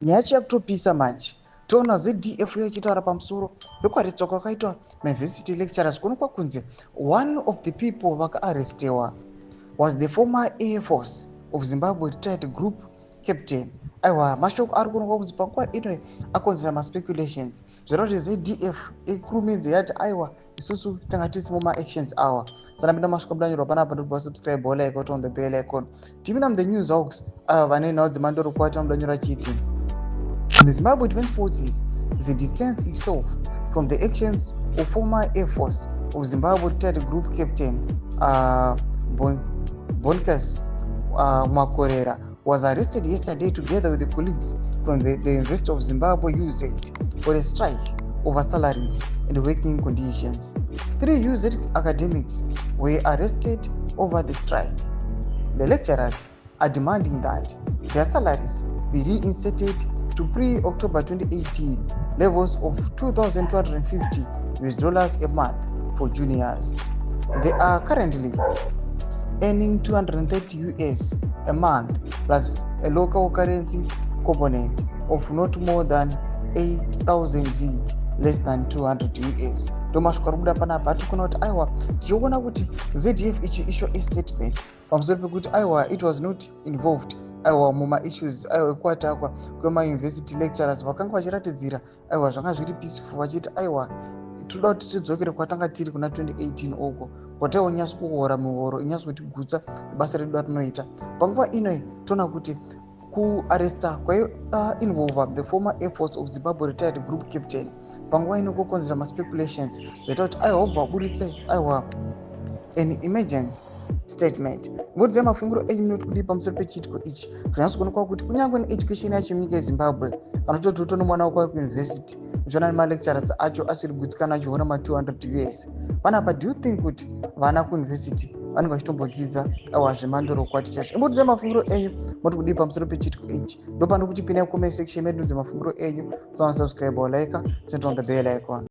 Nyaya yacho yakutopisa manje. Toona ZDF yachitaura pamusoro pekwaretswa kwakaitwa mauniversity lecturers kuonekwa kunze one of the people vakaarrestewa was the former Air Force of Zimbabwe retired group captain. Aiwa, mashoko ari kuonekwa kunzi panguva ino akonzera maspeculations zvireva kuti ZDF ikurumidze yati aiwa isusu tanga tisimo maactions awa. Sana pinda masvika mudanyorwa panapa ndobva subscribe like out on the bell icon. Tipinda the news hawks vane nhau dzemandoro kwati vanodanyora chiti the Zimbabwe Defense Forces is distance itself from the actions of former Air Force of Zimbabwe retired group captain Boniface Mwakorera was arrested yesterday together with the colleagues from the University of Zimbabwe UZ for a strike over salaries and working conditions. 3 UZ academics were arrested over the strike. The lecturers are demanding that their salaries be reinstated to pre-October 2018 levels of $2,250 a month for juniors. They are currently earning $230 a month plus a local currency component of not more than 8,000 Z, less than $200. Tomasvika kubuda panapa tikuna kuti aiwa tichiona kuti ZDF ichiiswa a statement pamusoro pekuti aiwa it was not involved aiwa muma-issues aiwa ekuatakwa kwemauniversity lecturers vakanga vachiratidzira aiwa zvanga zviri peaceful vachiti aiwa toda kuti tidzokere kwatanga tiri kuna 2018 uko kwataiwa nyasi kuhora mihoro inyasi kutigutsa basa redu ratinoita. Panguva inoi toona kuti kuarresta kwainvolva the former Air Force of Zimbabwe retired group captain panguva ino kukonzera maspeculations zvaita kuti aiwa wabva waburitse aiwa an emergency statement. Ngodziya mafungiro enyu munoti kudii pamusoro pechiitiko ichi zvinyaso kuonekwa kuti kunyange needucation yacho munyika yezimbabwe anototi uto nomwana wako wekuuniversity uchiona nemalecturers acho asiri kugutsikana achiona ma$200. Panapa do you think kuti vana kuuniversity vanenge vachitombodzidza aiwa zvemandoro kwati chaizvo? Imbotidzai mafungiro enyu moti kudii pamusoro pechiitiko ichi. Ndopano kuti pinai comment section medu dzemafungiro enyu, subscribe or like, turn on the bell icon.